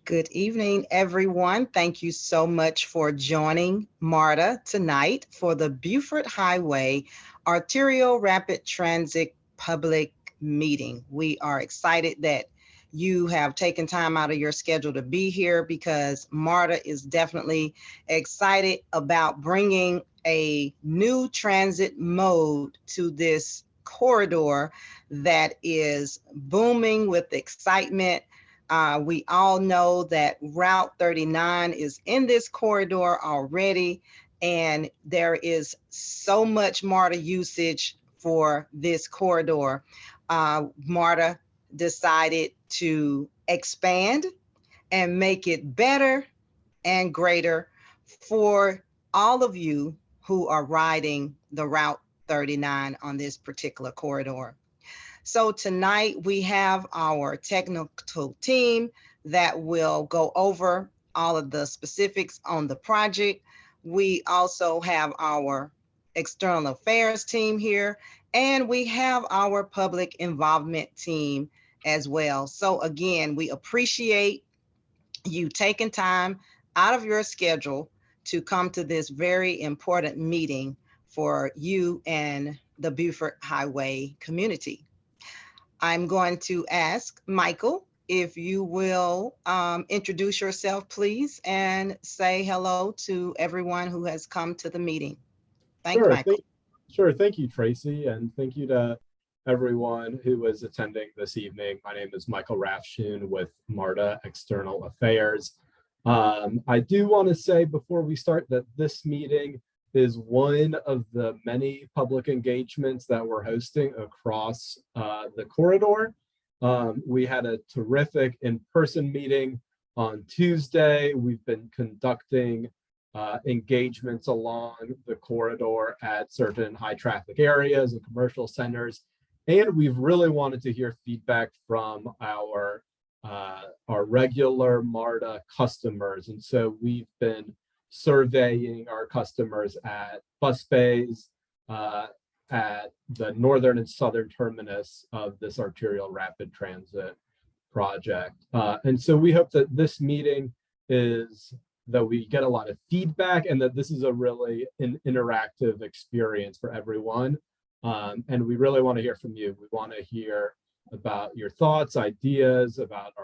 Good evening, everyone. Thank you so much for joining MARTA tonight for the Buford Highway Arterial Rapid Transit Public Meeting. We are excited that you have taken time out of your schedule to be here because MARTA is definitely excited about bringing a new transit mode to this corridor that is booming with excitement. We all know that Route 39 is in this corridor already, and there is so much MARTA usage for this corridor. MARTA decided to expand and make it better and greater for all of you who are riding the Route 39 on this particular corridor. So tonight we have our technical team that will go over all of the specifics on the project. We also have our external affairs team here, and we have our public involvement team as well. So again, we appreciate you taking time out of your schedule to come to this very important meeting for you and the Buford Highway community. I'm going to ask Michael if you will introduce yourself, please, and say hello to everyone who has come to the meeting. Thank you, Michael. Sure. Thank you, Tracy, and thank you to everyone who is attending this evening. My name is Michael Rafshoon with MARTA External Affairs. I do want to say before we start that this meeting is one of the many public engagements that we're hosting across the corridor. We had a terrific in-person meeting on Tuesday. We've been conducting engagements along the corridor at certain high traffic areas and commercial centers. And we've really wanted to hear feedback from our regular MARTA customers. And so we've been surveying our customers at bus bays, at the northern and southern terminus of this arterial rapid transit project. And so we hope that this meeting is that we get a lot of feedback and that this is a really interactive experience for everyone. And we really want to hear from you. We want to hear about your thoughts, ideas about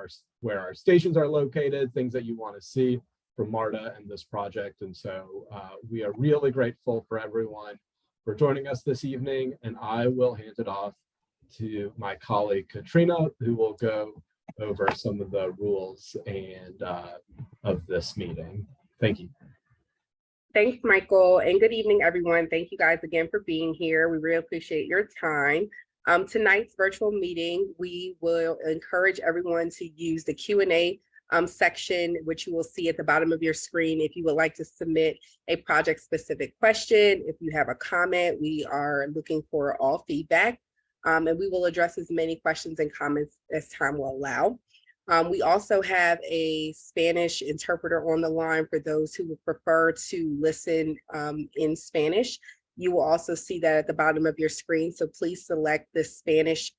where our stations are located, things that you want to see from MARTA and this project. And so we are really grateful for everyone for joining us this evening, and I will hand it off to my colleague Katrina, who will go over some of the rules and of this meeting. Thank you. Thanks, Michael, and good evening, everyone. Thank you guys again for being here. We really appreciate your time. Tonight's virtual meeting, we will encourage everyone to use the Q&A section, which you will see at the bottom of your screen. If you would like to submit a project specific question, if you have a comment, we are looking for all feedback, and we will address as many questions and comments as time will allow. We also have a Spanish interpreter on the line for those who would prefer to listen in Spanish. You will also see that at the bottom of your screen, so please select the Spanish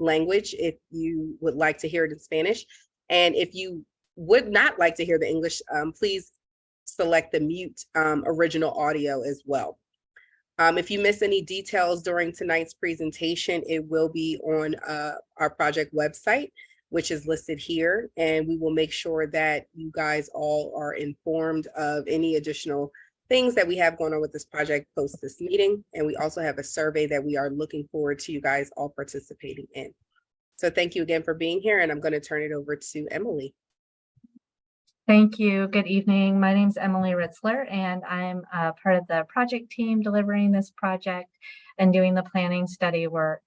language if you would like to hear it in Spanish. And if you would not like to hear the English, please select the mute original audio as well. If you miss any details during tonight's presentation, it will be on our project website, which is listed here. And we will make sure that you guys all are informed of any additional things that we have going on with this project post this meeting. And we also have a survey that we are looking forward to you guys all participating in. So thank you again for being here, and I'm going to turn it over to Emily. Thank you. Good evening. My name is Emily Ritzler, and I'm part of the project team delivering this project and doing the planning study work.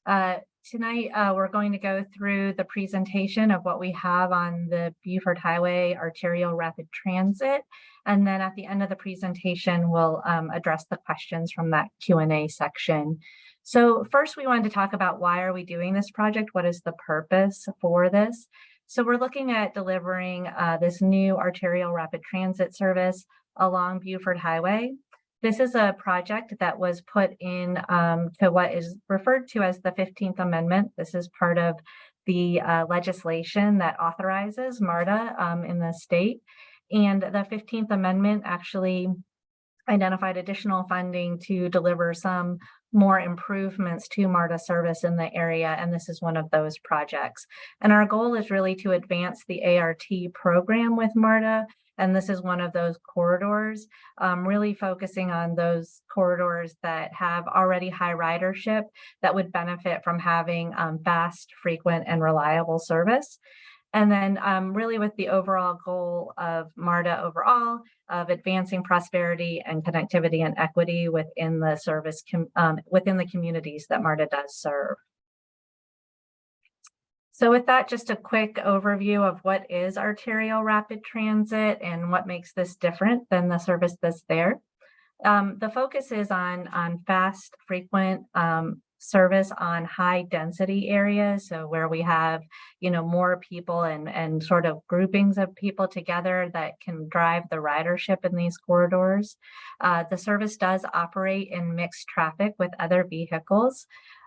Tonight, we're going to go through the presentation of what we have on the Buford Highway Arterial Rapid Transit. And then at the end of the presentation, we'll address the questions from that Q&A section. So first, we wanted to talk about why are we doing this project? What is the purpose for this? So we're looking at delivering this new arterial rapid transit service along Buford Highway. This is a project that was put in to what is referred to as the 15th Amendment. This is part of the legislation that authorizes MARTA in the state. And the 15th Amendment actually identified additional funding to deliver some more improvements to MARTA service in the area, and this is one of those projects. And our goal is really to advance the ART program with MARTA, and this is one of those corridors, really focusing on those corridors that have already high ridership that would benefit from having fast, frequent, and reliable service. And then really with the overall goal of MARTA overall, of advancing prosperity and connectivity and equity within the service, within the communities that MARTA does serve. So with that, just a quick overview of what is arterial rapid transit and what makes this different than the service that's there. The focus is on fast, frequent service on high density areas. So where we have, more people and sort of groupings of people together that can drive the ridership in these corridors. The service does operate in mixed traffic with other vehicles.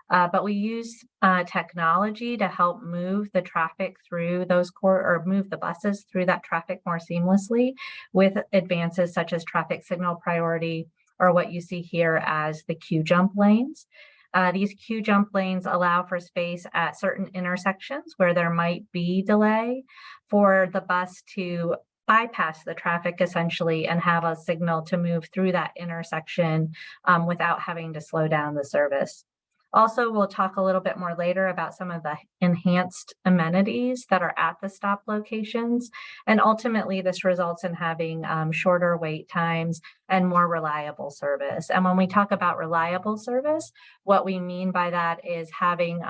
But we use technology to help move the traffic through those or move the buses through that traffic more seamlessly with advances such as traffic signal priority, or what you see here as the queue jump lanes. These queue jump lanes allow for space at certain intersections where there might be delay for the bus to bypass the traffic essentially and have a signal to move through that intersection without having to slow down the service. Also, we'll talk a little bit more later about some of the enhanced amenities that are at the stop locations. And ultimately, this results in having shorter wait times and more reliable service. And when we talk about reliable service, what we mean by that is having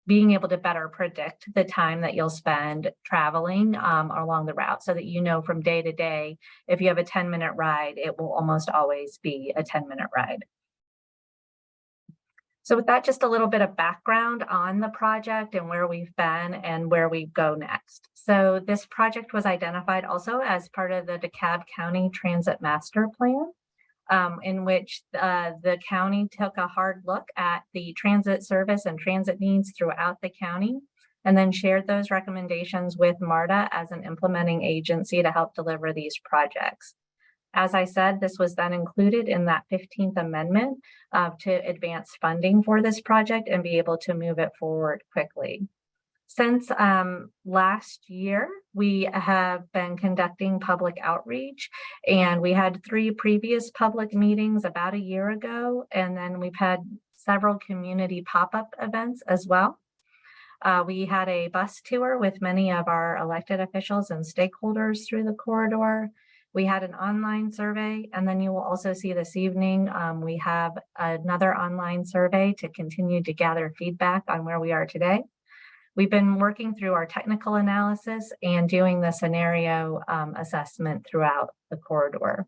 being able to better predict the time that you'll spend traveling along the route so that from day to day, if you have a 10-minute ride, it will almost always be a 10-minute ride. So with that, just a little bit of background on the project and where we've been and where we go next. So this project was identified also as part of the DeKalb County Transit Master Plan, in which the county took a hard look at the transit service and transit needs throughout the county, and then shared those recommendations with MARTA as an implementing agency to help deliver these projects. As I said, this was then included in that 15th Amendment to advance funding for this project and be able to move it forward quickly. Since last year, we have been conducting public outreach, and we had 3 previous public meetings about a year ago, and then we've had several community pop-up events as well. We had a bus tour with many of our elected officials and stakeholders through the corridor. We had an online survey, and then you will also see this evening, we have another online survey to continue to gather feedback on where we are today. We've been working through our technical analysis and doing the scenario assessment throughout the corridor.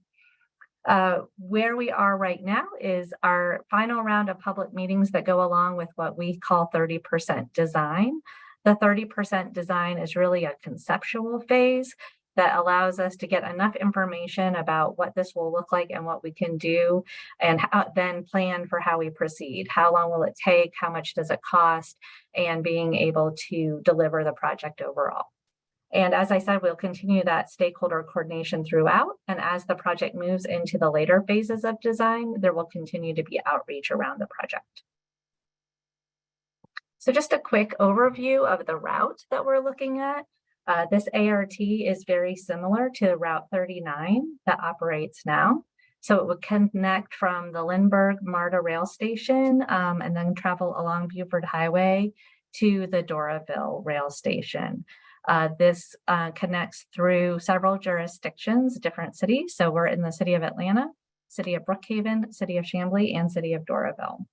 Where we are right now is our final round of public meetings that go along with what we call 30% design. The 30% design is really a conceptual phase that allows us to get enough information about what this will look like and what we can do, and then plan for how we proceed. How long will it take? How much does it cost? And being able to deliver the project overall. And as I said, we'll continue that stakeholder coordination throughout. And as the project moves into the later phases of design, there will continue to be outreach around the project. So just a quick overview of the route that we're looking at. This ART is very similar to Route 39 that operates now. So it would connect from the Lindbergh MARTA rail station and then travel along Buford Highway to the Doraville rail station. This connects through several jurisdictions, different cities. So we're in the city of Atlanta, city of Brookhaven, city of Chamblee, and city of Doraville.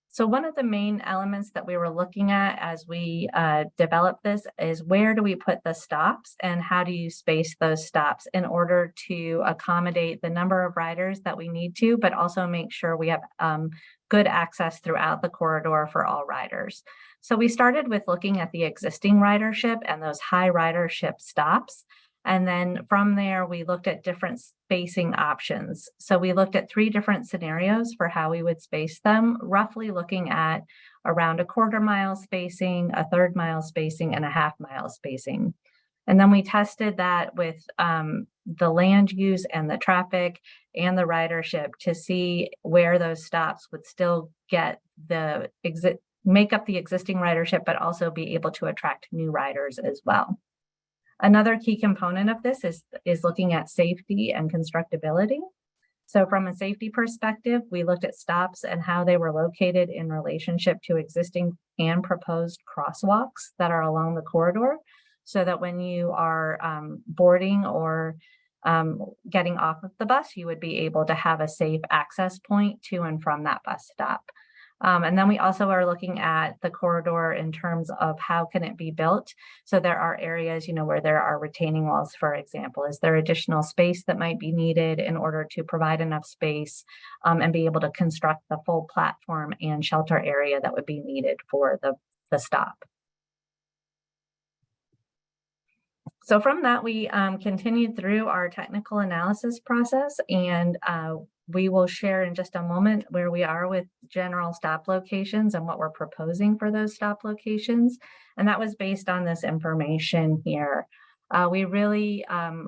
So one of the main elements that we were looking at as we developed this is where do we put the stops and how do you space those stops in order to accommodate the number of riders that we need to, but also make sure we have good access throughout the corridor for all riders. So we started with looking at the existing ridership and those high ridership stops. And then from there, we looked at different spacing options. So we looked at 3 different scenarios for how we would space them, roughly looking at around a 1/4 mile spacing, a 1/3 mile spacing, and a 1/2 mile spacing. And then we tested that with the land use and the traffic and the ridership to see where those stops would still get the make up the existing ridership, but also be able to attract new riders as well. Another key component of this is looking at safety and constructability. So from a safety perspective, we looked at stops and how they were located in relationship to existing and proposed crosswalks that are along the corridor, so that when you are boarding or getting off of the bus, you would be able to have a safe access point to and from that bus stop. And then we also are looking at the corridor in terms of how can it be built. So there are areas, where there are retaining walls, for example. Is there additional space that might be needed in order to provide enough space and be able to construct the full platform and shelter area that would be needed for the stop? So from that, we continued through our technical analysis process, and we will share in just a moment where we are with general stop locations and what we're proposing for those stop locations. And that was based on this information here. We really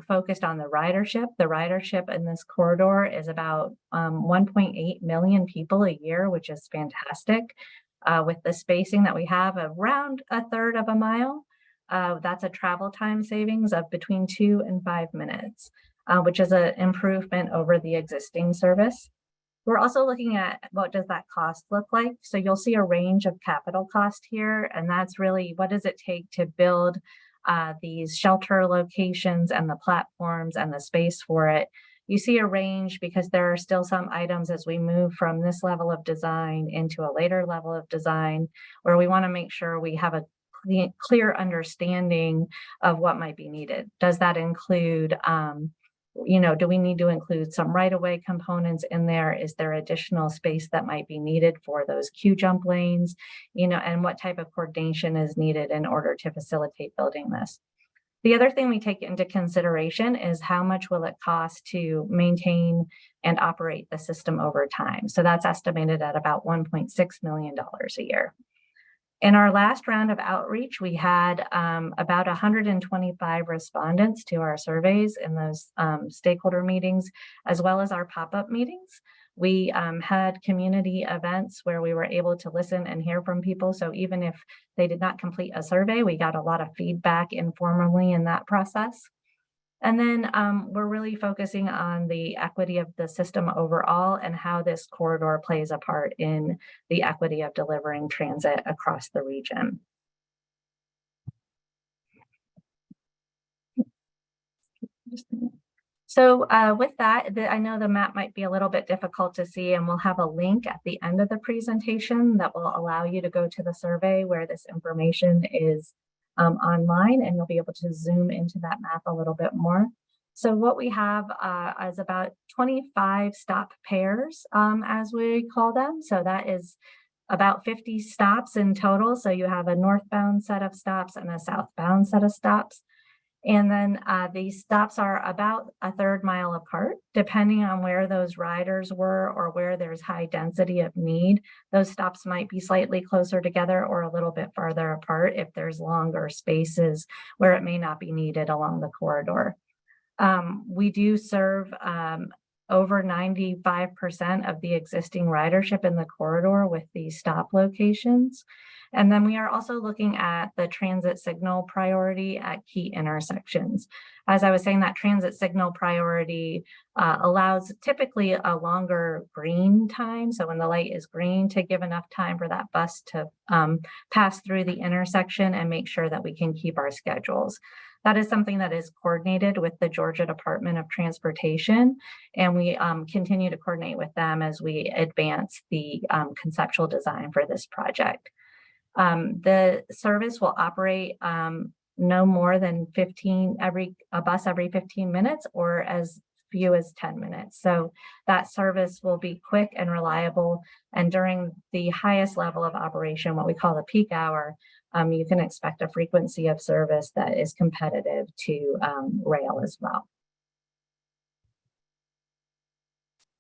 focused on the ridership. The ridership in this corridor is about 1.8 million people a year, which is fantastic. With the spacing that we have around a 1/3 of a mile, that's a travel time savings of between 2 and 5 minutes. Which is an improvement over the existing service. We're also looking at what does that cost look like. So you'll see a range of capital cost here, and that's really what does it take to build these shelter locations and the platforms and the space for it. You see a range because there are still some items as we move from this level of design into a later level of design where we want to make sure we have a clear understanding of what might be needed. Does that include do we need to include some right-of-way components in there? Is there additional space that might be needed for those queue jump lanes? And what type of coordination is needed in order to facilitate building this? The other thing we take into consideration is how much will it cost to maintain and operate the system over time. So that's estimated at about $1.6 million a year. In our last round of outreach, we had about 125 respondents to our surveys in those stakeholder meetings, as well as our pop-up meetings. We had community events where we were able to listen and hear from people. So even if they did not complete a survey, we got a lot of feedback informally in that process. And then we're really focusing on the equity of the system overall and how this corridor plays a part in the equity of delivering transit across the region. So with that, I know the map might be a little bit difficult to see, and we'll have a link at the end of the presentation that will allow you to go to the survey where this information is online, and you'll be able to zoom into that map a little bit more. So what we have is about 25 stop pairs, as we call them. So that is about 50 stops in total. So you have a northbound set of stops and a southbound set of stops. And then these stops are about a 1/3 mile apart, depending on where those riders were or where there's high density of need. Those stops might be slightly closer together or a little bit farther apart if there's longer spaces where it may not be needed along the corridor. We do serve over 95% of the existing ridership in the corridor with these stop locations. And then we are also looking at the transit signal priority at key intersections. As I was saying, that transit signal priority allows typically a longer green time. So when the light is green, to give enough time for that bus to pass through the intersection and make sure that we can keep our schedules. That is something that is coordinated with the Georgia Department of Transportation, and we continue to coordinate with them as we advance the conceptual design for this project. The service will operate no more than a bus every 15 minutes or as few as 10 minutes. So that service will be quick and reliable. And during the highest level of operation, what we call the peak hour, you can expect a frequency of service that is competitive to rail as well.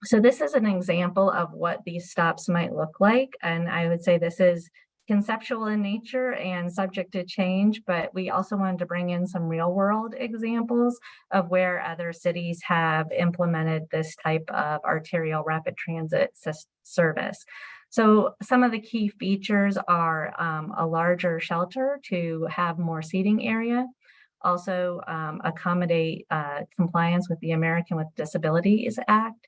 So this is an example of what these stops might look like. And I would say this is conceptual in nature and subject to change, but we also wanted to bring in some real world examples of where other cities have implemented this type of arterial rapid transit service. So some of the key features are a larger shelter to have more seating area, also accommodate compliance with the American with Disabilities Act.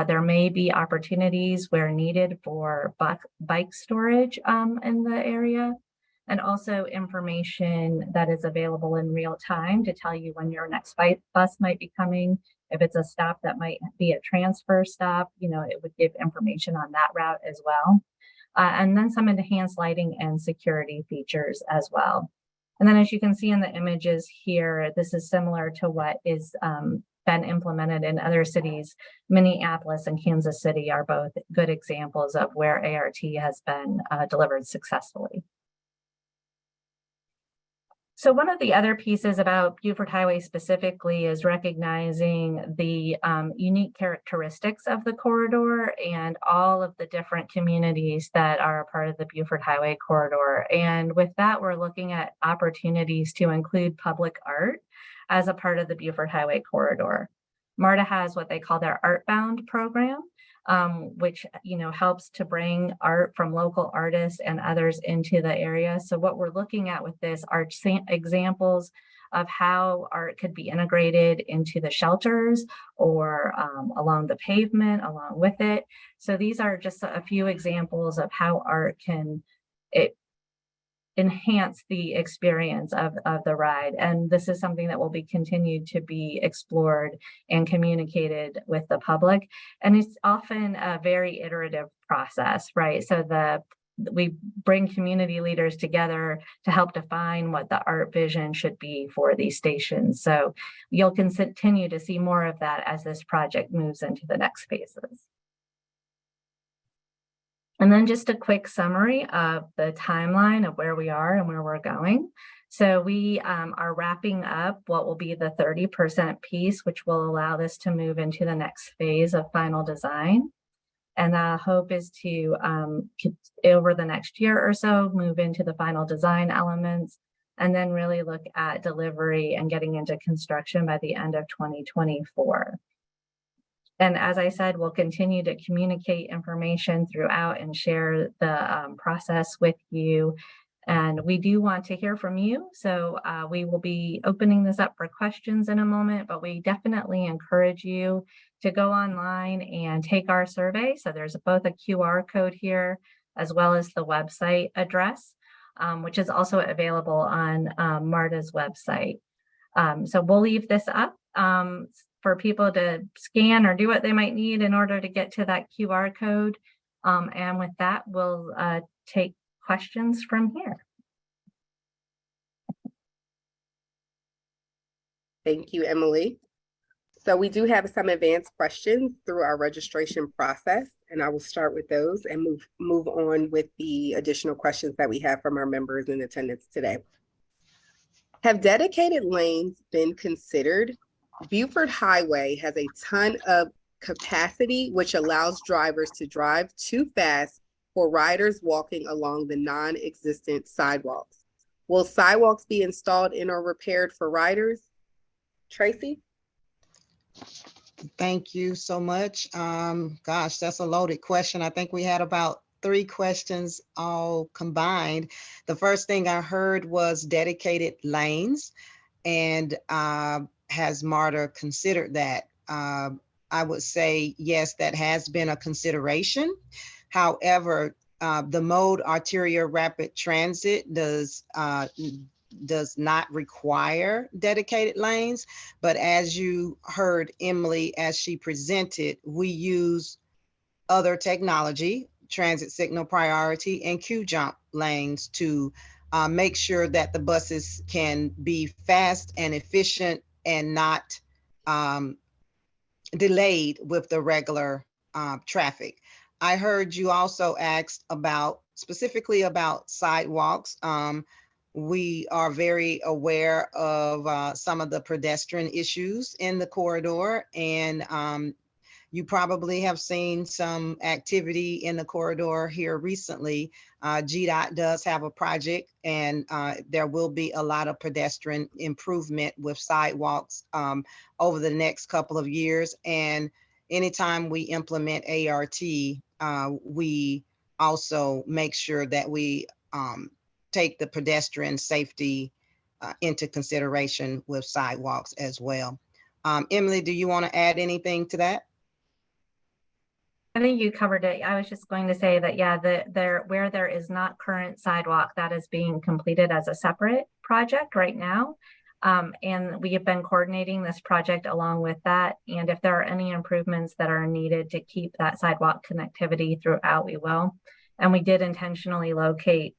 There may be opportunities where needed for bike storage in the area, and also information that is available in real time to tell you when your next bus might be coming. If it's a stop that might be a transfer stop, it would give information on that route as well. And then some enhanced lighting and security features as well. And then as you can see in the images here, this is similar to what is been implemented in other cities. Minneapolis and Kansas City are both good examples of where ART has been delivered successfully. So one of the other pieces about Buford Highway specifically is recognizing the unique characteristics of the corridor and all of the different communities that are a part of the Buford Highway corridor. And with that, we're looking at opportunities to include public art as a part of the Buford Highway corridor. MARTA has what they call their Artbound program, which helps to bring art from local artists and others into the area. So what we're looking at with this are examples of how art could be integrated into the shelters or along the pavement, along with it. So these are just a few examples of how art can enhance the experience of the ride. And this is something that will be continued to be explored and communicated with the public. And it's often a very iterative process, right? So we bring community leaders together to help define what the art vision should be for these stations. So you'll continue to see more of that as this project moves into the next phases. And then just a quick summary of the timeline of where we are and where we're going. So we are wrapping up what will be the 30% piece, which will allow this to move into the next phase of final design. And the hope is to, over the next year or so, move into the final design elements, and then really look at delivery and getting into construction by the end of 2024. And as I said, we'll continue to communicate information throughout and share the process with you. And we do want to hear from you. So we will be opening this up for questions in a moment, but we definitely encourage you to go online and take our survey. So there's both a QR code here, as well as the website address, which is also available on MARTA's website. So we'll leave this up for people to scan or do what they might need in order to get to that QR code. And with that, we'll take questions from here. Thank you, Emily. So we do have some advanced questions through our registration process, and I will start with those and move on with the additional questions that we have from our members in attendance today. Have dedicated lanes been considered? Buford Highway has a ton of capacity, which allows drivers to drive too fast for riders walking along the non-existent sidewalks. Will sidewalks be installed in or repaired for riders? Tracy? Thank you so much. Gosh, that's a loaded question. I think we had about 3 questions all combined. The first thing I heard was dedicated lanes, and has MARTA considered that? I would say yes, that has been a consideration. However, the mode arterial rapid transit does not require dedicated lanes, but as you heard Emily, as she presented, we use other technology, transit signal priority and queue jump lanes to make sure that the buses can be fast and efficient and not delayed with the regular traffic. I heard you also asked about specifically about sidewalks. We are very aware of some of the pedestrian issues in the corridor, and you probably have seen some activity in the corridor here recently. GDOT does have a project, and there will be a lot of pedestrian improvement with sidewalks over the next couple of years. And anytime we implement ART, we also make sure that we take the pedestrian safety into consideration with sidewalks as well. Emily, do you want to add anything to that? I think you covered it. I was just going to say that, yeah, where there is not current sidewalk, that is being completed as a separate project right now. And we have been coordinating this project along with that. And if there are any improvements that are needed to keep that sidewalk connectivity throughout, we will. And we did intentionally locate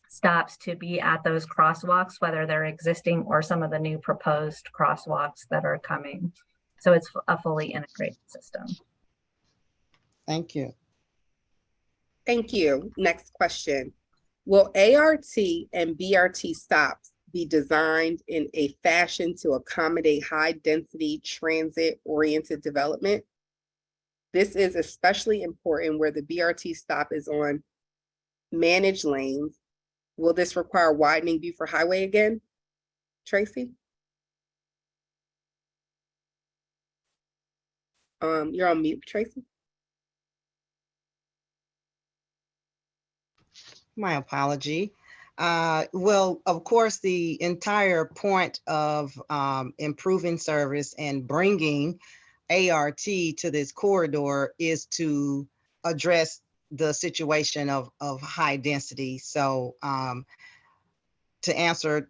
stops to be at those crosswalks, whether they're existing or some of the new proposed crosswalks that are coming. So it's a fully integrated system. Thank you. Thank you. Next question. Will ART and BRT stops be designed in a fashion to accommodate high density transit oriented development? This is especially important where the BRT stop is on managed lanes. Will this require widening Buford Highway again? Tracy? You're on mute, Tracy. My apology. Well, of course, the entire point of improving service and bringing ART to this corridor is to address the situation of high density. So to answer,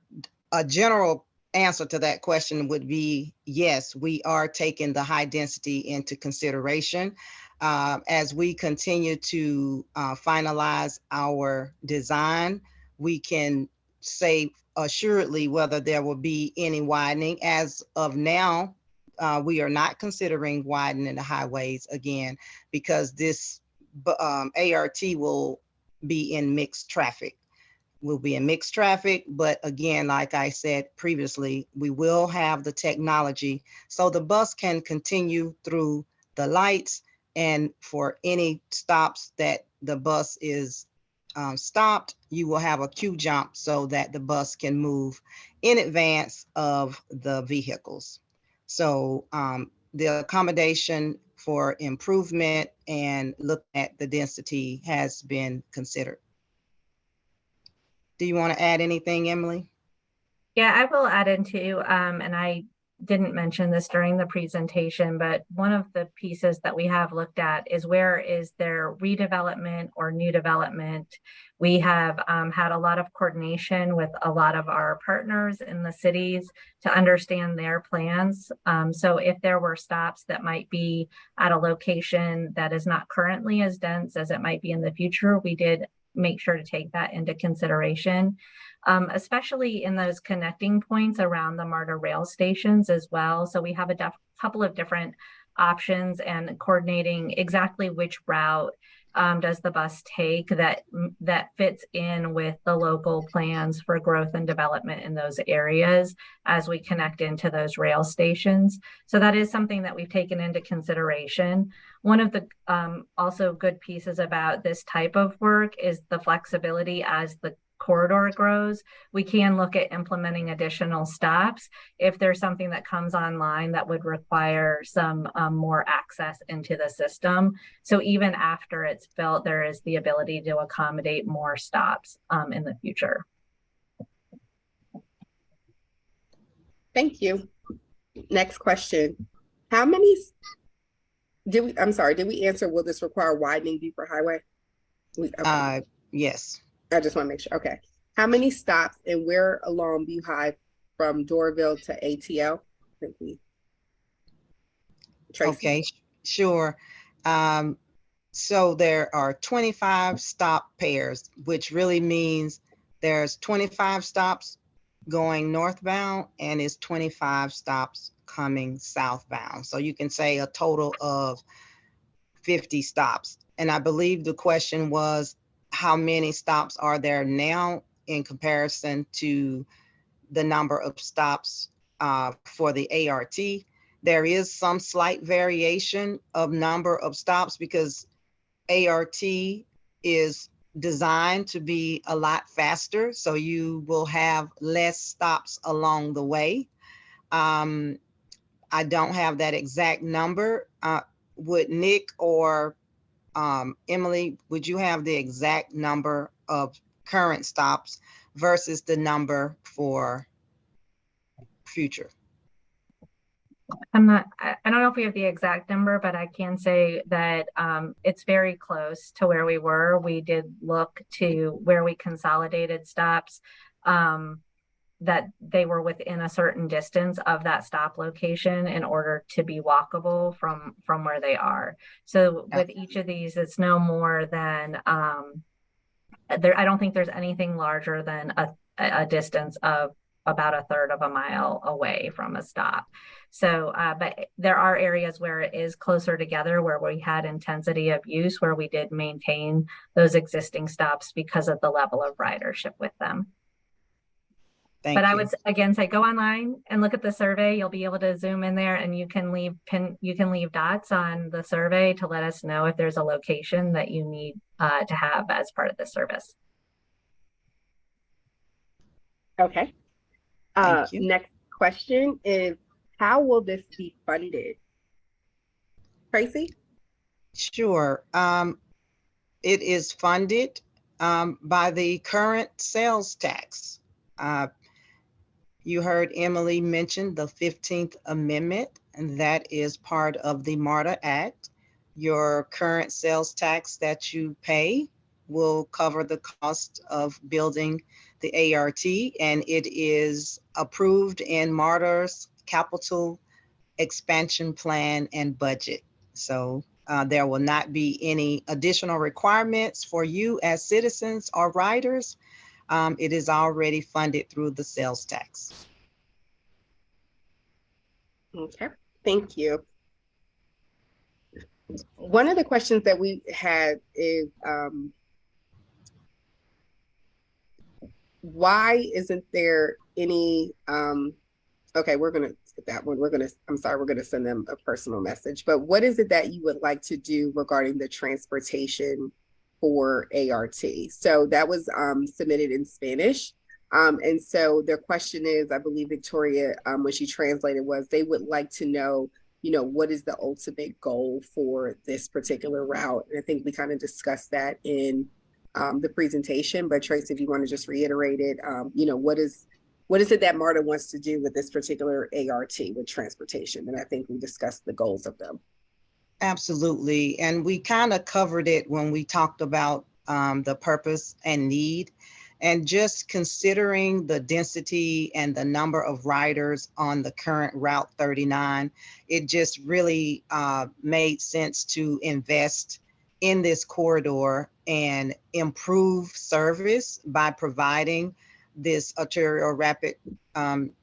a general answer to that question would be yes, we are taking the high density into consideration. As we continue to finalize our design, we can say assuredly whether there will be any widening. As of now, we are not considering widening the highways again because this ART will be in mixed traffic. We'll be in mixed traffic, but again, like I said previously, we will have the technology so the bus can continue through the lights, and for any stops that the bus is stopped, you will have a queue jump so that the bus can move in advance of the vehicles. So the accommodation for improvement and look at the density has been considered. Do you want to add anything, Emily? Yeah, I will add into, and I didn't mention this during the presentation, but one of the pieces that we have looked at is where is there redevelopment or new development. We have had a lot of coordination with a lot of our partners in the cities to understand their plans. So if there were stops that might be at a location that is not currently as dense as it might be in the future, we did make sure to take that into consideration. Especially in those connecting points around the MARTA rail stations as well. So we have a couple of different options and coordinating exactly which route does the bus take that fits in with the local plans for growth and development in those areas as we connect into those rail stations. So that is something that we've taken into consideration. One of the also good pieces about this type of work is the flexibility as the corridor grows. We can look at implementing additional stops if there's something that comes online that would require some more access into the system. So even after it's built, there is the ability to accommodate more stops in the future. Thank you. Next question. How many did we answer, will this require widening Buford Highway? Okay. Yes. I just want to make sure. Okay. How many stops and where along Buhigh from Doraville to ATL? I think we. Tracy. Okay, sure. So there are 25 stop pairs, which really means there's 25 stops going northbound and it's 25 stops coming southbound. So you can say a total of 50 stops. And I believe the question was, how many stops are there now in comparison to the number of stops for the ART. There is some slight variation of number of stops because ART is designed to be a lot faster, so you will have less stops along the way. I don't have that exact number. Would Nick or Emily, would you have the exact number of current stops versus the number for future? I don't know if we have the exact number, but I can say that it's very close to where we were. We did look to where we consolidated stops, that they were within a certain distance of that stop location in order to be walkable from where they are. So with each of these, it's no more than I don't think there's anything larger than a distance of about a third of a mile away from a stop. So, but there are areas where it is closer together, where we had intensity of use, where we did maintain those existing stops because of the level of ridership with them. Thank but you. I would again say go online and look at the survey. You'll be able to zoom in there and you can leave dots on the survey to let us know if there's a location that you need to have as part of the service. Okay. Thank you. Next question is, how will this be funded? Tracy? Sure. It is funded by the current sales tax. You heard Emily mention the 15th Amendment, and that is part of the MARTA Act. Your current sales tax that you pay will cover the cost of building the ART, and it is approved in MARTA's capital expansion plan and budget. So there will not be any additional requirements for you as citizens or riders. It is already funded through the sales tax. Okay, thank you. One of the questions that we had is, why isn't there any, okay, we're gonna skip that one. I'm sorry, we're gonna send them a personal message, but what is it that you would like to do regarding the transportation for ART? So that was submitted in Spanish. And so their question is, I believe Victoria, when she translated, was they would like to know, what is the ultimate goal for this particular route? And I think we kind of discussed that in the presentation, but Trace, if you want to just reiterate it, what is it that MARTA wants to do with this particular ART with transportation? And I think we discussed the goals of them. Absolutely. And we kind of covered it when we talked about the purpose and need. And just considering the density and the number of riders on the current Route 39, it just really made sense to invest in this corridor and improve service by providing this arterial rapid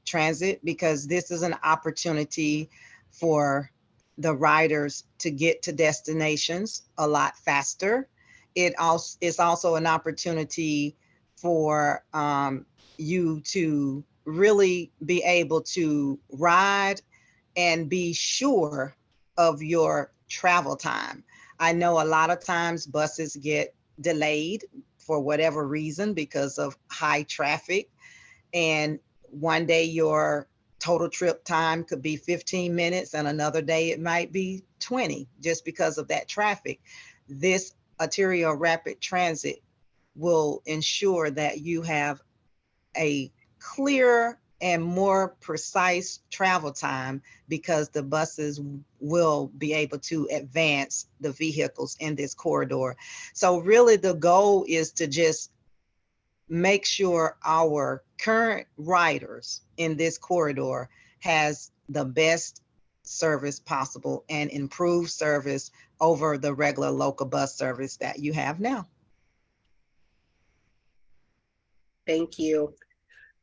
transit, because this is an opportunity for the riders to get to destinations a lot faster. It's also an opportunity for you to really be able to ride and be sure of your travel time. I know a lot of times buses get delayed for whatever reason because of high traffic. And one day your total trip time could be 15 minutes and another day it might be 20 just because of that traffic. This arterial rapid transit will ensure that you have a clearer and more precise travel time because the buses will be able to advance the vehicles in this corridor. So really the goal is to just make sure our current riders in this corridor has the best service possible and improve service over the regular local bus service that you have now. Thank you.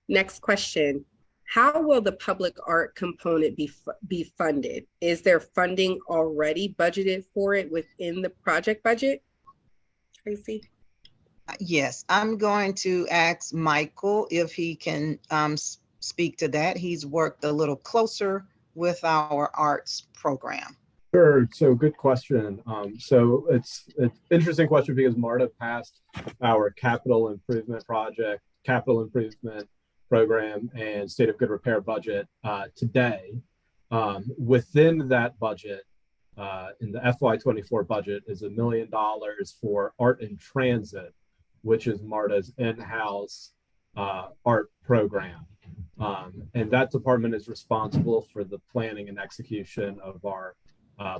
Next question. How will the public art component be funded? Is there funding already budgeted for it within the project budget? Tracy? Yes, I'm going to ask Michael if he can speak to that. He's worked a little closer with our arts program. Sure. So good question. So it's an interesting question because Marta passed our capital improvement program, and state of good repair budget today. Within that budget, in the FY24 budget, is $1 million for art in transit, which is Marta's in-house art program. And that department is responsible for the planning and execution of our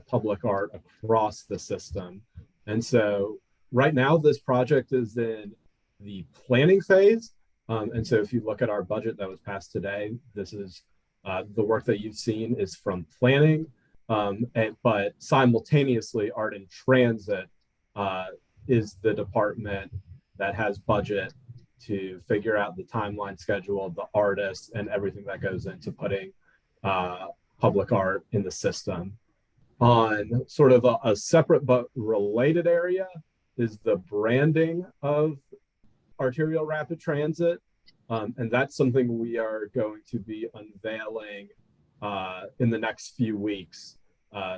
public art across the system. And so right now, this project is in the planning phase. And so if you look at our budget that was passed today, this is the work that you've seen is from planning, but simultaneously, art in transit is the department that has budget to figure out the timeline schedule, the artists, and everything that goes into putting public art in the system. On sort of a separate but related area is the branding of arterial rapid transit. And that's something we are going to be unveiling in the next few weeks.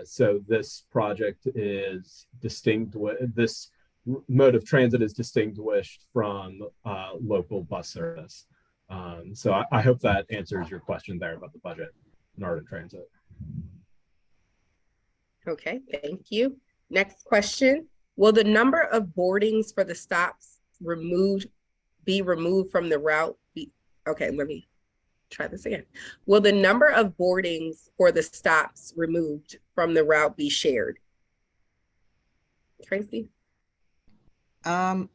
So this project is this mode of transit is distinguished from local bus service. So I hope that answers your question there about the budget in art and transit. Okay, thank you. Next question. Will the number of boardings for the stops be removed from the route? Okay, let me try this again. Will the number of boardings for the stops removed from the route be shared? Tracy? The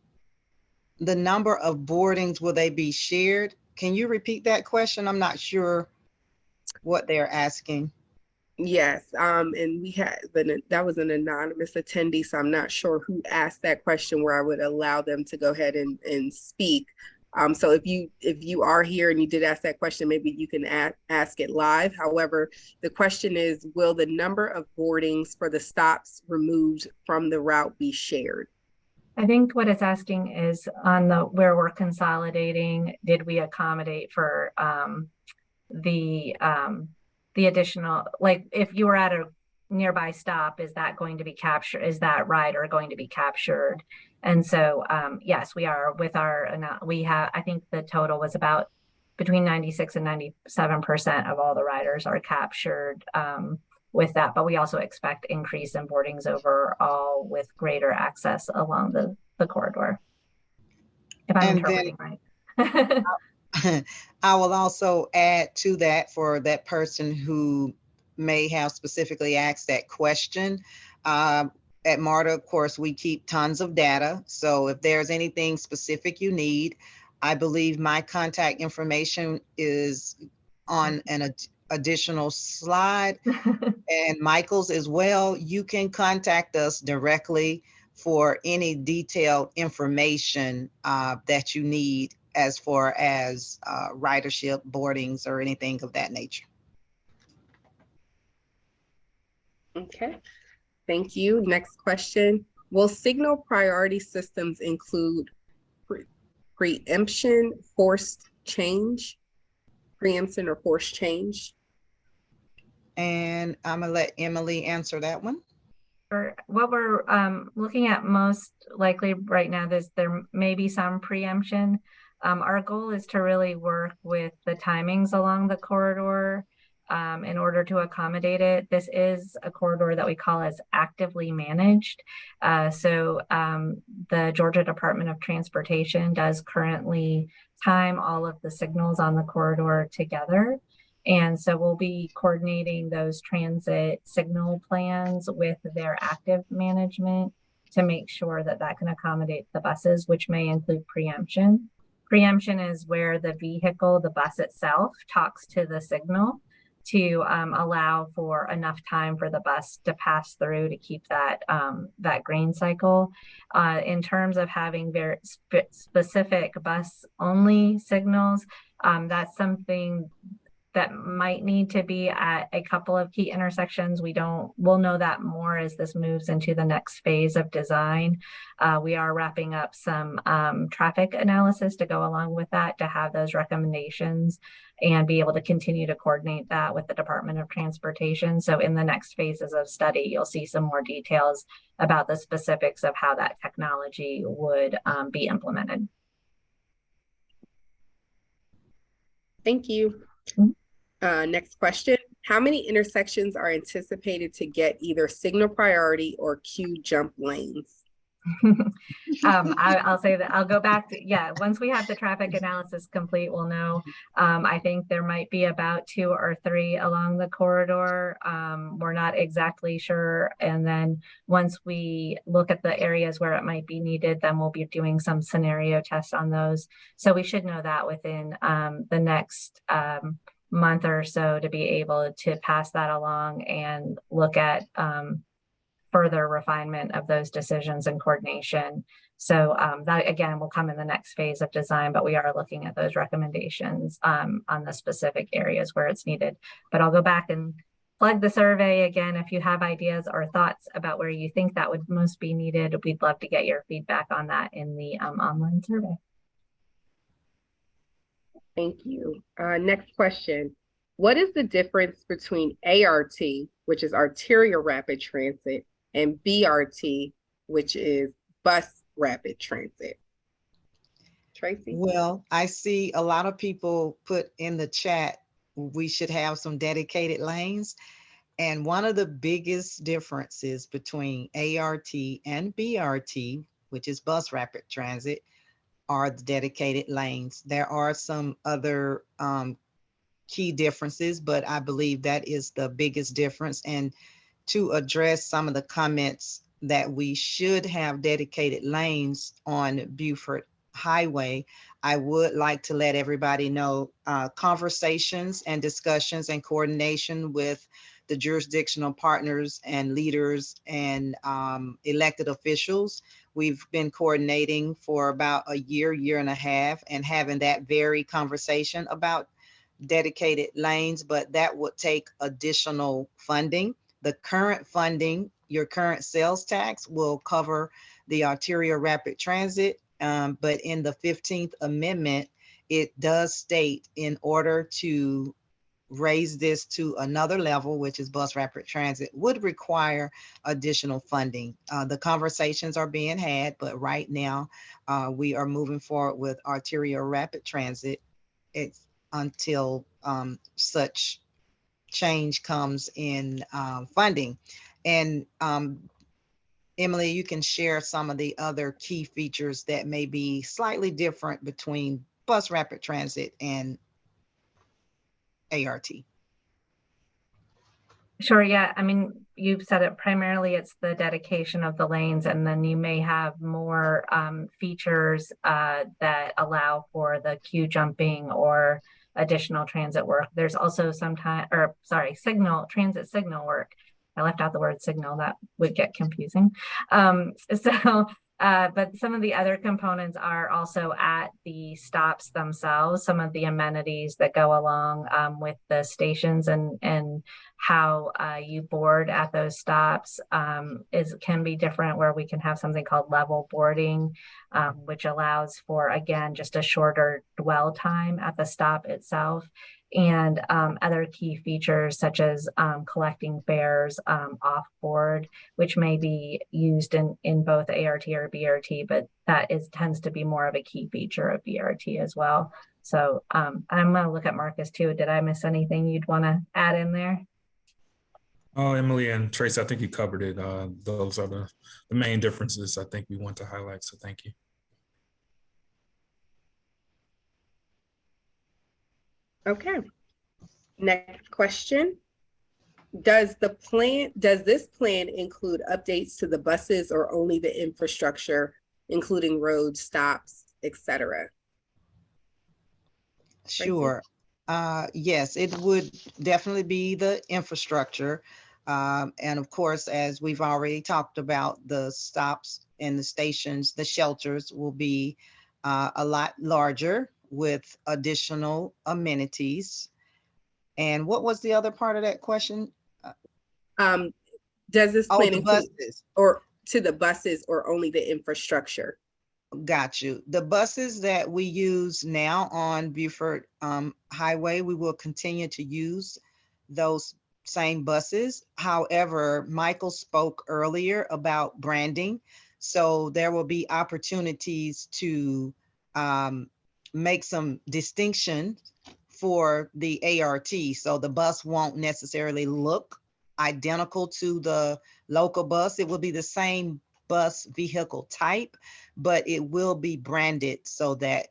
number of boardings, will they be shared? Can you repeat that question? I'm not sure what they're asking. Yes, and we had that was an anonymous attendee, so I'm not sure who asked that question where I would allow them to go ahead and speak. So if you are here and you did ask that question, maybe you can ask it live. However, the question is, will the number of boardings for the stops removed from the route be shared? I think what it's asking is on where we're consolidating, did we accommodate for the additional, like if you were at a nearby stop, is that going to be captured? Is that rider going to be captured? And so, yes, we are with I think the total was about between 96 and 97% of all the riders are captured with that. But we also expect increase in boardings overall with greater access along the corridor. If I'm interpreting right. I will also add to that for that person who may have specifically asked that question. At MARTA, of course, we keep tons of data. So if there's anything specific you need, I believe my contact information is on an additional slide and Michael's as well. You can contact us directly for any detailed information that you need as far as ridership, boardings, or anything of that nature. Okay, thank you. Next question. Will signal priority systems include preemption, forced change? Preemption or forced change? And I'm gonna let Emily answer that one. What we're looking at most likely right now is there may be some preemption. Our goal is to really work with the timings along the corridor in order to accommodate it. This is a corridor that we call as actively managed. So the Georgia Department of Transportation does currently time all of the signals on the corridor together. And so we'll be coordinating those transit signal plans with their active management to make sure that that can accommodate the buses, which may include preemption. Preemption is where the vehicle, the bus itself, talks to the signal to allow for enough time for the bus to pass through to keep that that green cycle. In terms of having very specific bus only signals, that's something that might need to be at a couple of key intersections. We'll know that more as this moves into the next phase of design. We are wrapping up some traffic analysis to go along with that, to have those recommendations and be able to continue to coordinate that with the Department of Transportation. So in the next phases of study, you'll see some more details about the specifics of how that technology would be implemented. Thank you. Next question. How many intersections are anticipated to get either signal priority or queue jump lanes? I'll say that I'll go back to, yeah, once we have the traffic analysis complete, we'll know. I think there might be about 2 or 3 along the corridor. We're not exactly sure. And then once we look at the areas where it might be needed, then we'll be doing some scenario tests on those. So we should know that within the next month or so, to be able to pass that along and look at further refinement of those decisions and coordination. So that again will come in the next phase of design, but we are looking at those recommendations on the specific areas where it's needed. But I'll go back and plug the survey again. If you have ideas or thoughts about where you think that would most be needed, we'd love to get your feedback on that in the online survey. Thank you. Next question. What is the difference between ART, which is arterial rapid transit, and BRT, which is bus rapid transit? Tracy? Well, I see a lot of people put in the chat, we should have some dedicated lanes. And one of the biggest differences between ART and BRT, which is bus rapid transit, are the dedicated lanes. There are some other key differences, but I believe that is the biggest difference. And to address some of the comments that we should have dedicated lanes on Buford Highway, I would like to let everybody know conversations and discussions and coordination with the jurisdictional partners and leaders and elected officials. We've been coordinating for about a year and a half, and having that very conversation about dedicated lanes, but that would take additional funding. The current funding, your current sales tax, will cover the arterial rapid transit, but in the 15th Amendment, it does state in order to raise this to another level, which is bus rapid transit, would require additional funding. The conversations are being had, but right now we are moving forward with arterial rapid transit. It's until such change comes in funding. And Emily, you can share some of the other key features that may be slightly different between bus rapid transit and ART. Sure, yeah. I mean, you've said it, primarily it's the dedication of the lanes, and then you may have more features that allow for the queue jumping or additional transit work. There's also transit signal work. I left out the word signal, that would get confusing. But some of the other components are also at the stops themselves, some of the amenities that go along with the stations, and how you board at those stops can be different, where we can have something called level boarding, which allows for, again, just a shorter dwell time at the stop itself. And other key features such as collecting fares off board, which may be used in both ART or BRT, but that tends to be more of a key feature of BRT as well. So I'm going to look at Marcus too. Did I miss anything you'd want to add in there? Oh, Emily and Tracy, I think you covered it. Those are the main differences I think we want to highlight. So thank you. Okay. Next question. Does this plan include updates to the buses, or only the infrastructure, including roads, stops, etc.? Sure. Yes, it would definitely be the infrastructure. And of course, as we've already talked about, the stops and the stations, the shelters will be a lot larger with additional amenities. And what was the other part of that question? Does this Oh, plan the include buses. or to the buses or only the infrastructure? Got you. The buses that we use now on Buford Highway, we will continue to use those same buses. However, Michael spoke earlier about branding. So there will be opportunities to make some distinction for the ART. So the bus won't necessarily look identical to the local bus. It will be the same bus vehicle type, but it will be branded so that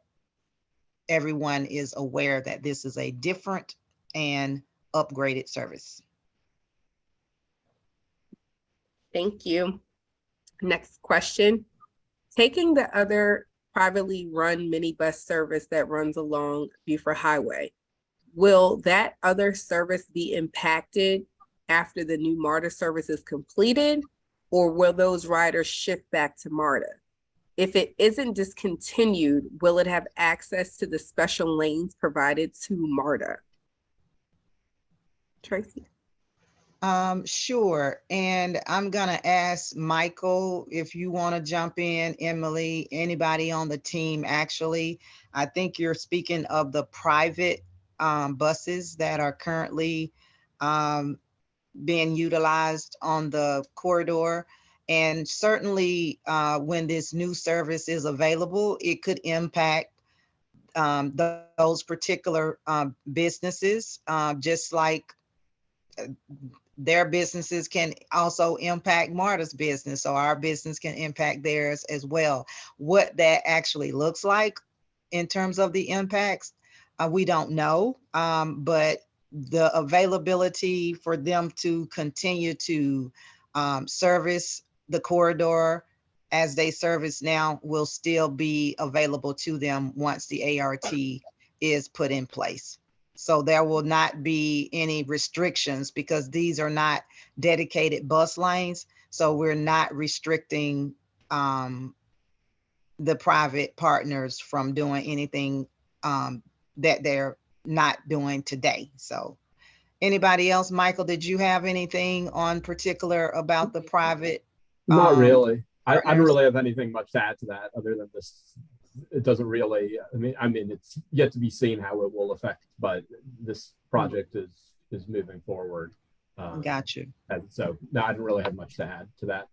everyone is aware that this is a different and upgraded service. Thank you. Next question. Taking the other privately run minibus service that runs along Buford Highway, will that other service be impacted after the new MARTA service is completed, or will those riders shift back to MARTA? If it isn't discontinued, will it have access to the special lanes provided to MARTA? Tracy? Sure. And I'm gonna ask Michael if you want to jump in, Emily, anybody on the team. Actually, I think you're speaking of the private buses that are currently being utilized on the corridor. And certainly when this new service is available, it could impact those particular businesses, just like their businesses can also impact MARTA's business, so our business can impact theirs as well. What that actually looks like in terms of the impacts, we don't know, but the availability for them to continue to service the corridor as they service now will still be available to them once the ART is put in place. So there will not be any restrictions because these are not dedicated bus lanes. So we're not restricting the private partners from doing anything that they're not doing today. So anybody else? Michael, did you have anything on particular about the private? Not really. I don't partners? really have anything much to add to that other than this. It doesn't really, I mean, it's yet to be seen how it will affect, but this project is moving forward. Got you. And so no, I don't really have much to add to that.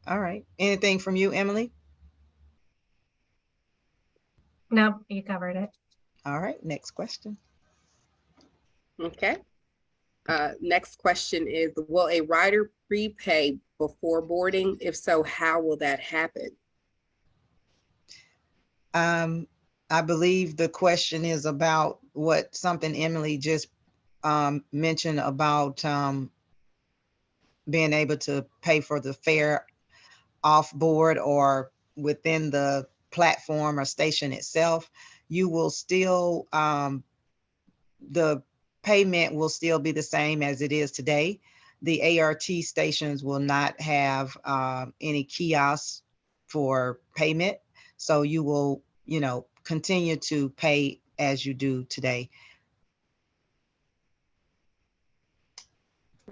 All right. Anything from you, Emily? No, you covered it. All right. Next question. Okay. Next question is, will a rider prepay before boarding? If so, how will that happen? I believe the question is about what something Emily just mentioned about being able to pay for the fare off board or within the platform or station itself. You will still, the payment will still be the same as it is today. The ART stations will not have any kiosks for payment. So you will, continue to pay as you do today.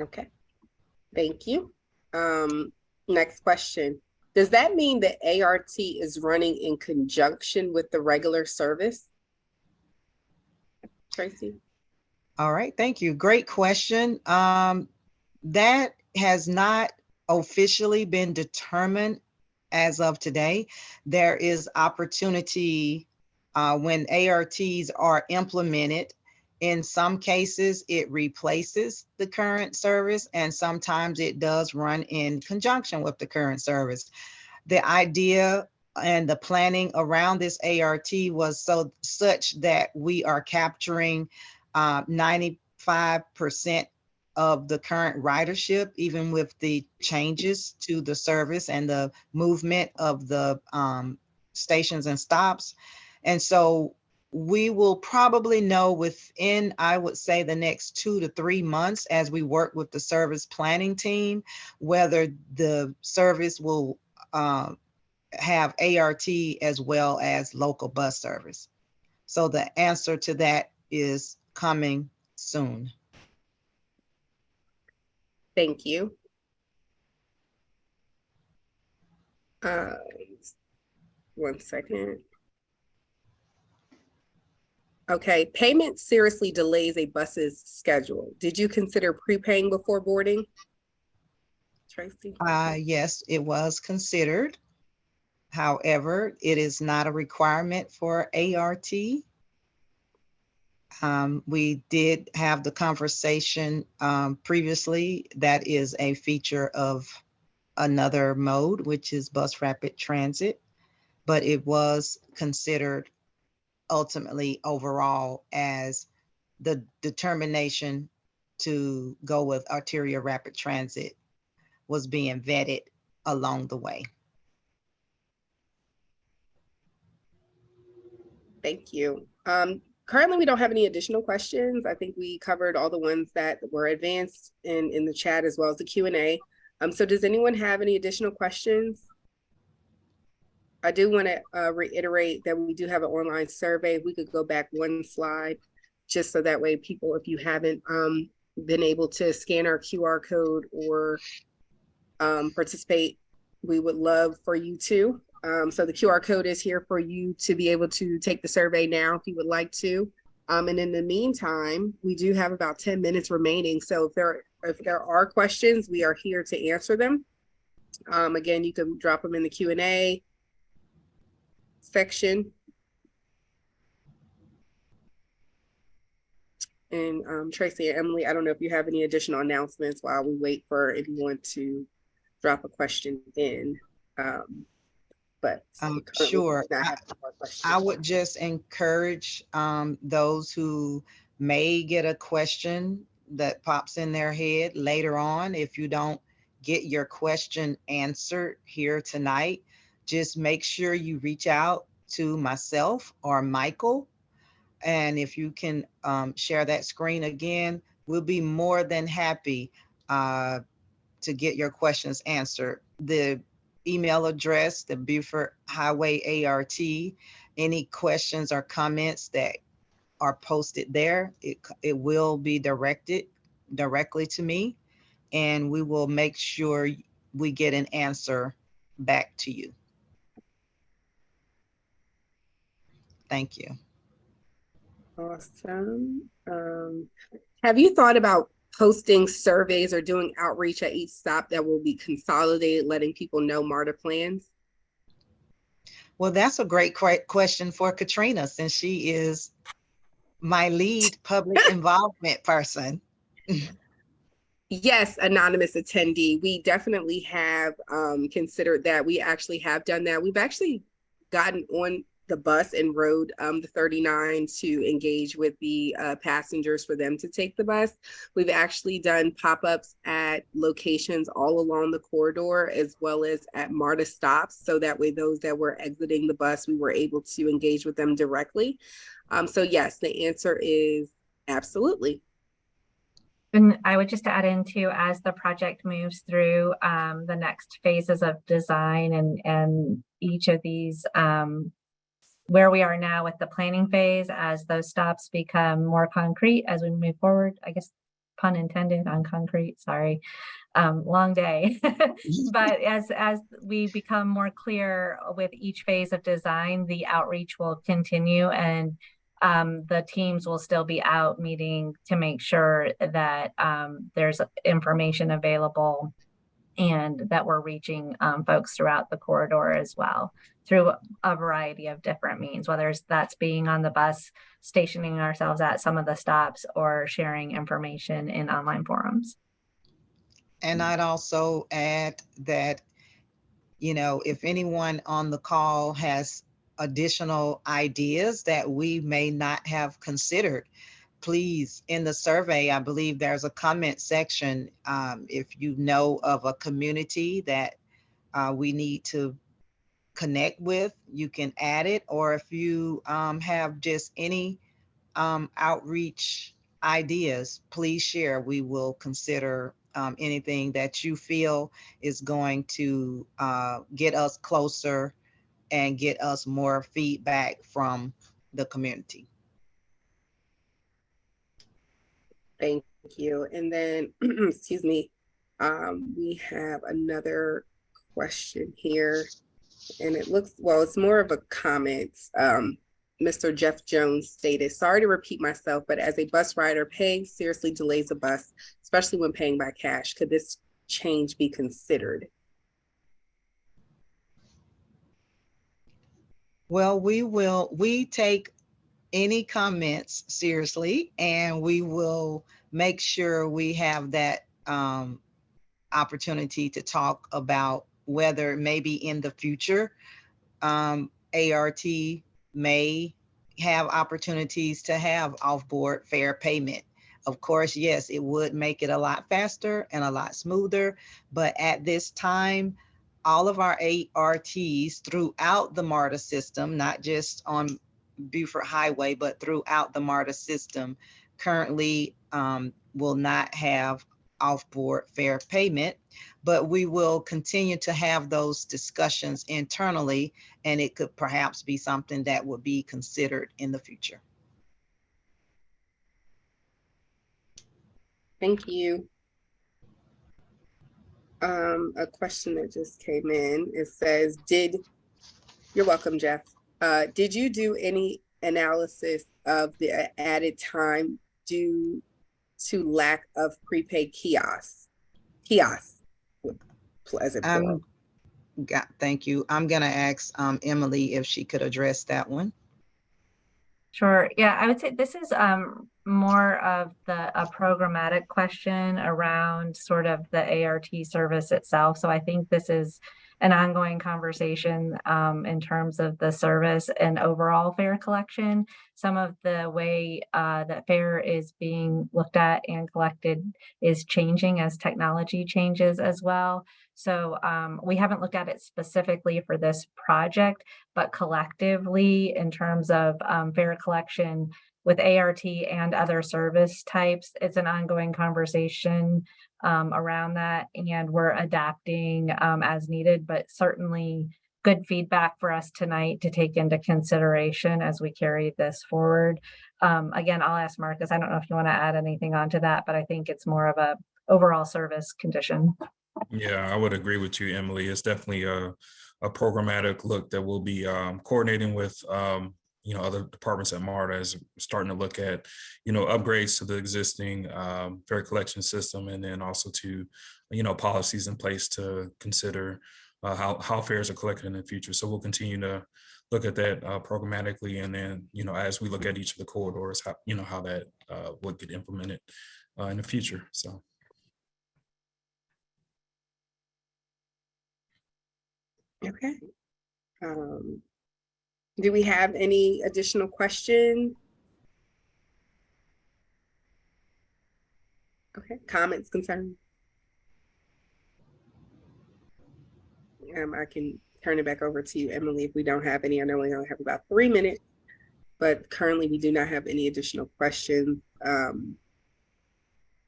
Okay. Thank you. Next question. Does that mean that ART is running in conjunction with the regular service? Tracy? All right, thank you. Great question. That has not officially been determined as of today. There is opportunity when ARTs are implemented. In some cases, it replaces the current service, and sometimes it does run in conjunction with the current service. The idea and the planning around this ART was such that we are capturing 95% of the current ridership, even with the changes to the service and the movement of the stations and stops. And so we will probably know within, I would say, the next 2 to 3 months as we work with the service planning team, whether the service will have ART as well as local bus service. So the answer to that is coming soon. Thank you. One second. Okay, payment seriously delays a bus's schedule. Did you consider prepaying before boarding? Tracy? Yes, it was considered. However, it is not a requirement for ART. We did have the conversation previously. That is a feature of another mode, which is bus rapid transit, but it was considered ultimately overall as the determination to go with arterial rapid transit was being vetted along the way. Thank you. Currently, we don't have any additional questions. I think we covered all the ones that were advanced in the chat as well as the Q&A. So does anyone have any additional questions? I do want to reiterate that we do have an online survey. If we could go back one slide, just so that way people, if you haven't been able to scan our QR code or participate, we would love for you to. So the QR code is here for you to be able to take the survey now if you would like to. And in the meantime, we do have about 10 minutes remaining. So if there are questions, we are here to answer them. Again, you can drop them in the Q&A section. And Tracy and Emily, I don't know if you have any additional announcements while we wait for anyone to drop a question in. But sure. I would just encourage those who may get a question that pops in their head later on. If you don't get your question answered here tonight, just make sure you reach out to myself or Michael. And if you can share that screen again, we'll be more than happy to get your questions answered. The email address, the Buford Highway ART, any questions or comments that are posted there, it will be directed directly to me, and we will make sure we get an answer back to you. Thank you. Awesome. Have you thought about posting surveys or doing outreach at each stop that will be consolidated, letting people know MARTA plans? Well, that's a great question for Katrina, since she is my lead public involvement person. Yes, anonymous attendee. We definitely have considered that. We actually have done that. We've actually gotten on the bus and rode the 39 to engage with the passengers for them to take the bus. We've actually done pop-ups at locations all along the corridor, as well as at MARTA stops. So that way those that were exiting the bus, we were able to engage with them directly. So yes, the answer is absolutely. And I would just add in too, as the project moves through the next phases of design and each of these, where we are now with the planning phase, as those stops become more concrete as we move forward, I guess, pun intended on concrete, sorry, long day. But as we become more clear with each phase of design, the outreach will continue, and the teams will still be out meeting to make sure that there's information available and that we're reaching folks throughout the corridor as well through a variety of different means, whether that's being on the bus, stationing ourselves at some of the stops, or sharing information in online forums. And I'd also add that, you know, if anyone on the call has additional ideas that we may not have considered, please, in the survey, I believe there's a comment section. If you know of a community that we need to connect with, you can add it. Or if you have just any outreach ideas, please share. We will consider anything that you feel is going to get us closer and get us more feedback from the community. Thank you. And then, excuse me, We have another question here, and it looks, well, it's more of a comment. Mr. Jeff Jones stated, sorry to repeat myself, but as a bus rider, paying seriously delays a bus, especially when paying by cash. Could this change be considered? Well, we take any comments seriously, and we will make sure we have that opportunity to talk about whether maybe in the future ART may have opportunities to have off-board fare payment. Of course, yes, it would make it a lot faster and a lot smoother, but at this time, all of our ARTs throughout the MARTA system, not just on Buford Highway, but throughout the MARTA system, currently will not have off-board fare payment, but we will continue to have those discussions internally, and it could perhaps be something that would be considered in the future. Thank you. A question that just came in, it says, you're welcome, Jeff. Did you do any analysis of the added time due to lack of prepaid kiosks? Pleasant plural. Thank you. I'm gonna ask Emily if she could address that one. Sure. Yeah, I would say this is more of a programmatic question around sort of the ART service itself. So I think this is an ongoing conversation in terms of the service and overall fare collection. Some of the way that fare is being looked at and collected is changing as technology changes as well. So we haven't looked at it specifically for this project, but collectively in terms of fare collection with ART and other service types, it's an ongoing conversation around that, and we're adapting as needed, but certainly good feedback for us tonight to take into consideration as we carry this forward. Again, I'll ask Marcus, I don't know if you want to add anything onto that, but I think it's more of a overall service condition. Yeah, I would agree with you, Emily. It's definitely a programmatic look that we'll be coordinating with other departments at MARTA, is starting to look at upgrades to the existing fare collection system, and then also to policies in place to consider how fares are collected in the future. So we'll continue to look at that programmatically, and then as we look at each of the corridors, how that would get implemented in the future. So. Okay. Do we have any additional questions? Okay, comments, concerns? I can turn it back over to you, Emily, if we don't have any. I know we only have about 3 minutes, but currently we do not have any additional questions.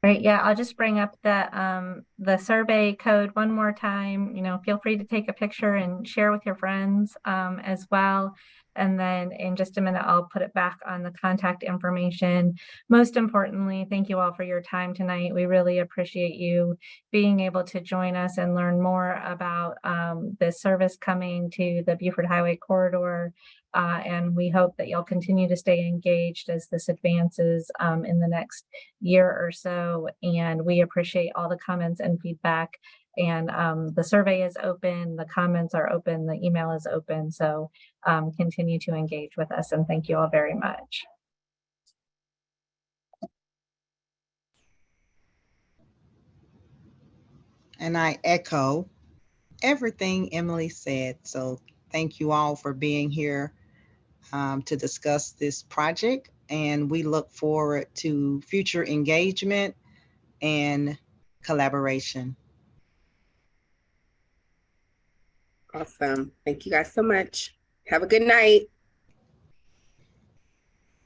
Right. Yeah, I'll just bring up the survey code one more time. Feel free to take a picture and share with your friends as well. And then in just a minute, I'll put it back on the contact information. Most importantly, thank you all for your time tonight. We really appreciate you being able to join us and learn more about this service coming to the Buford Highway corridor. And we hope that you'll continue to stay engaged as this advances in the next year or so. And we appreciate all the comments and feedback. And the survey is open, the comments are open, the email is open. So continue to engage with us, and thank you all very much. And I echo everything Emily said. So thank you all for being here to discuss this project. And we look forward to future engagement and collaboration. Awesome. Thank you guys so much. Have a good night.